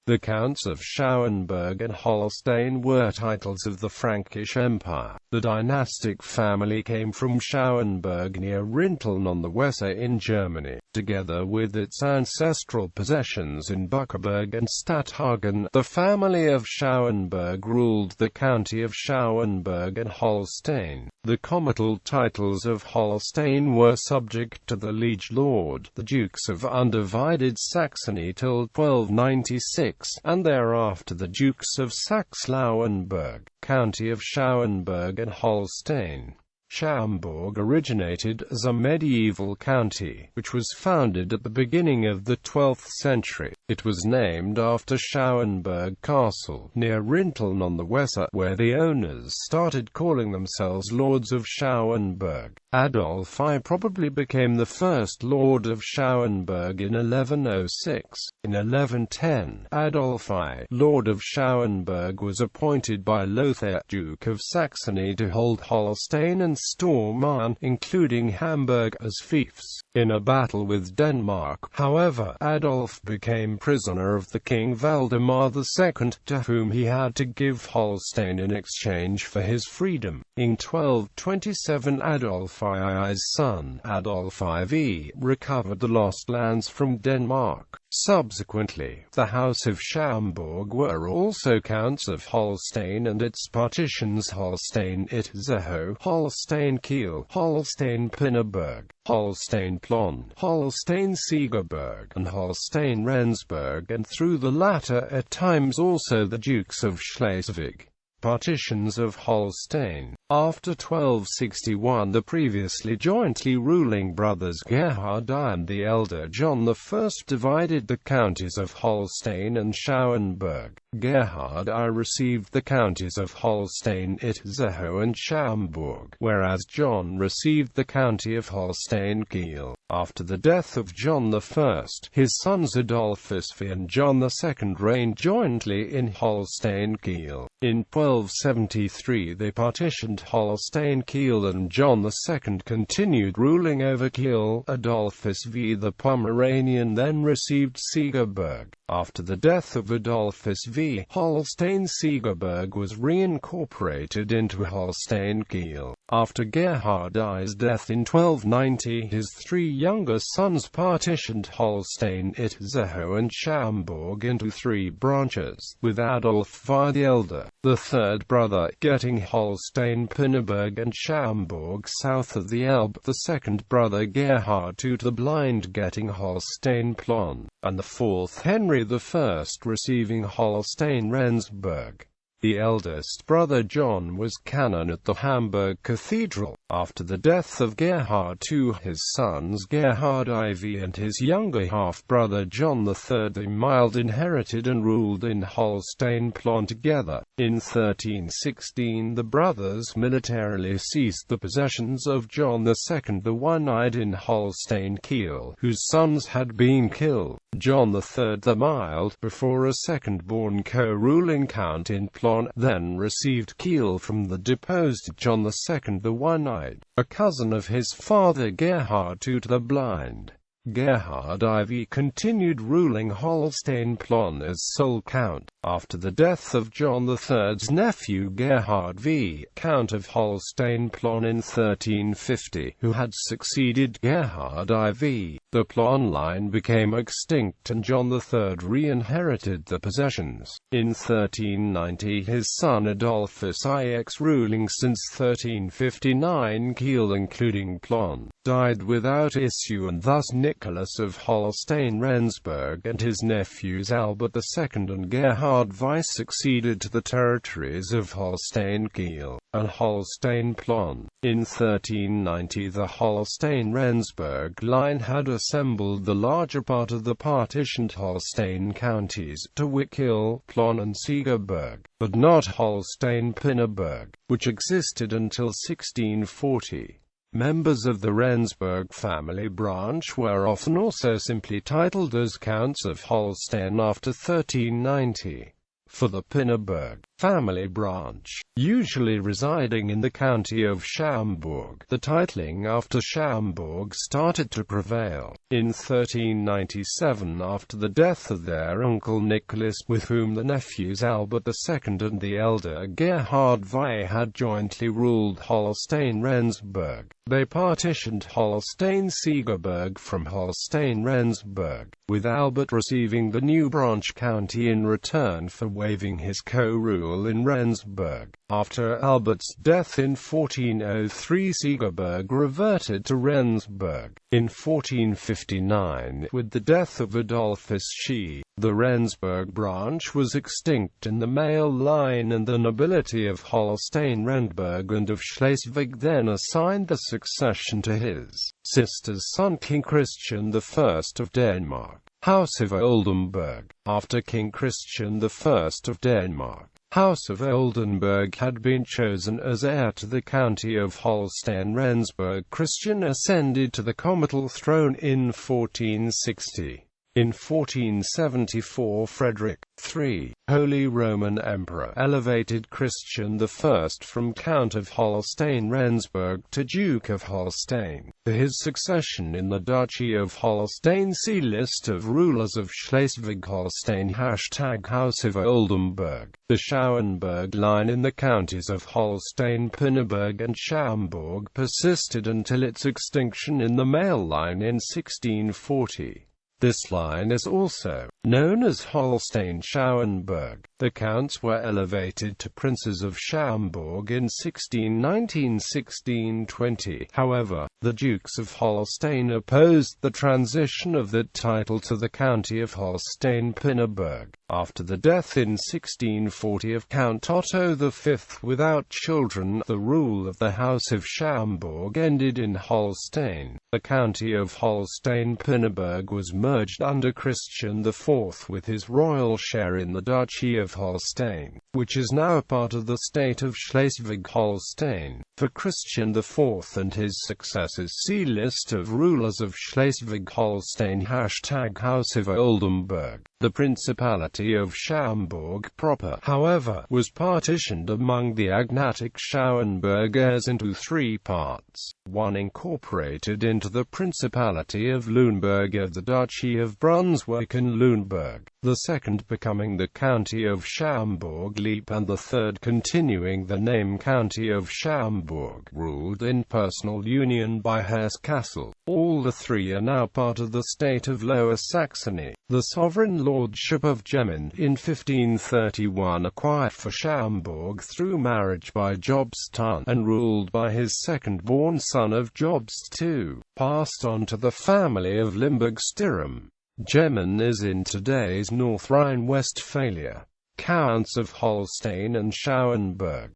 The Counts of Schauenburg and Holstein were titles of the Frankish Empire. The dynastic family came from Schauenburg near Rinteln on the Weser in Germany, together with its ancestral possessions in Bückeburg and Stadthagen. The family of Schauenburg ruled the county of Schauenburg and Holstein. The comital titles of Holstein were subject to the liege lord, the Dukes of undivided Saxony till 1296, and thereafter the Dukes of Saxe-Lauenburg, county of Schauenburg and Holstein. Schauenburg originated as a medieval county, which was founded at the beginning of the 12th century. It was named after Schauenburg Castle, near Rinteln on the Weser, where the owners started calling themselves Lords of Schauenburg. Adolf I probably became the first Lord of Schauenburg in 1106. In 1110, Adolf I, Lord of Schauenburg, was appointed by Lothar, Duke of Saxony, to hold Holstein and storm Marne, including Hamburg, as fiefs. In a battle with Denmark, however, Adolf became prisoner of the King Valdemar II, to whom he had to give Holstein in exchange for his freedom. In 1227, Adolf I's son, Adolf IV, recovered the lost lands from Denmark. Subsequently, the House of Schauenburg were also Counts of Holstein and its partitions Holstein.It, Holstein-Kiel, Holstein-Pinneberg, Holstein-Plön, Holstein-Segeberg, and Holstein-Rendsburg, and through the latter at times also the Dukes of Schleswig. Partitions of Holstein. After 1261, the previously jointly ruling brothers Gerhard I and the elder John I divided the counties of Holstein and Schauenburg. Gerhard I received the counties of Holstein-It and Schauenburg, whereas John received the county of Holstein-Kiel. After the death of John I, his sons Adolphus V and John II reigned jointly in Holstein-Kiel. In 1273 they partitioned Holstein-Kiel and John II continued ruling over Kiel. Adolphus V the Pomeranian then received Segeberg. After the death of Adolphus V, Holstein-Segeberg was reincorporated into Holstein-Kiel. After Gerhard I's death in 1290, his three younger sons partitioned Holstein-It and Schauenburg into three branches, with Adolf I the Elder, the third brother, getting Holstein-Pinneberg and Schauenburg south of the Elbe, the second brother Gerhard II the Blind getting Holstein-Plön, and the fourth Henry I receiving Holstein-Rendsburg. The eldest brother John was canon at the Hamburg Cathedral. After the death of Gerhard II, his sons Gerhard IV and his younger half-brother John III the Mild inherited and ruled in Holstein-Plön together. In 1316 the brothers militarily seized the possessions of John II the One-Eyed in Holstein-Kiel, whose sons had been killed. John III the Mild, before a second-born co-ruling count in Plön, then received Kiel from the deposed John II the One-Eyed, a cousin of his father Gerhard II the Blind. Gerhard IV continued ruling Holstein-Plön as sole count. After the death of John III's nephew Gerhard V, Count of Holstein-Plön in 1350, who had succeeded Gerhard IV, the Plön line became extinct and John III re-inherited the possessions. In 1390 his son Adolphus IX, ruling since 1359 Kiel including Plön, died without issue, and thus Nicholas of Holstein-Rendsburg and his nephews Albert II and Gerhard V succeeded to the territories of Holstein-Kiel and Holstein-Plön. In 1390 the Holstein-Rendsburg line had assembled the larger part of the partitioned Holstein counties, to wit Kiel, Plön and Segeberg, but not Holstein-Pinneberg, which existed until 1640. Members of the Rendsburg family branch were often also simply titled as Counts of Holstein after 1390. For the Pinneberg family branch, usually residing in the county of Schauenburg. The titling after Schauenburg started to prevail in 1397 after the death of their uncle Nicholas, with whom the nephews Albert II and the elder Gerhard VI had jointly ruled Holstein-Rendsburg. They partitioned Holstein-Segeberg from Holstein-Rendsburg, with Albert receiving the new branch county in return for waiving his co-rule in Rendsburg. After Albert's death in 1403, Segeberg reverted to Rendsburg. In 1459, with the death of Adolphus Schie, the Rendsburg branch was extinct in the male line, and the nobility of Holstein-Rendsburg and of Schleswig then assigned the succession to his sister's son, King Christian I of Denmark, House of Oldenburg. After King Christian I of Denmark, House of Oldenburg had been chosen as heir to the county of Holstein-Rendsburg, Christian ascended to the comital throne in 1460. In 1474, Frederick III, Holy Roman Emperor, elevated Christian I from Count of Holstein-Rendsburg to Duke of Holstein. For his succession in the Duchy of Holstein, see List of rulers of Schleswig-Holstein #House of Oldenburg. The Schauenburg line in the counties of Holstein, Pinneberg and Schauenburg persisted until its extinction in the male line in 1640. This line is also known as Holstein-Schauenburg. The counts were elevated to princes of Schauenburg in 1619–1620. However, the Dukes of Holstein opposed the transition of that title to the county of Holstein-Pinneberg. After the death in 1640 of Count Otto V without children, the rule of the House of Schauenburg ended in Holstein. The county of Holstein-Pinneberg was merged under Christian IV with his royal share in the Duchy of Holstein, which is now part of the state of Schleswig-Holstein. For Christian IV and his successors, see List of rulers of Schleswig-Holstein #House of Oldenburg. The Principality of Schauenburg proper, however, was partitioned among the agnatic Schauenburg heirs into three parts. One incorporated into the Principality of Lauenburg of the Duchy of Brunswick and Lauenburg, the second becoming the County of Schauenburg-Lippe, and the third continuing the name County of Schauenburg, ruled in personal union by Hesse-Kassel. All the three are now part of the state of Lower Saxony. The sovereign lordship of Gemmin, in 1531 acquired for Schauenburg through marriage by Jobst I, and ruled by his second-born son of Jobst II, passed on to the family of Limburg-Stirum. Gemmin is in today's North Rhine-Westphalia. Counts of Holstein and Schauenburg.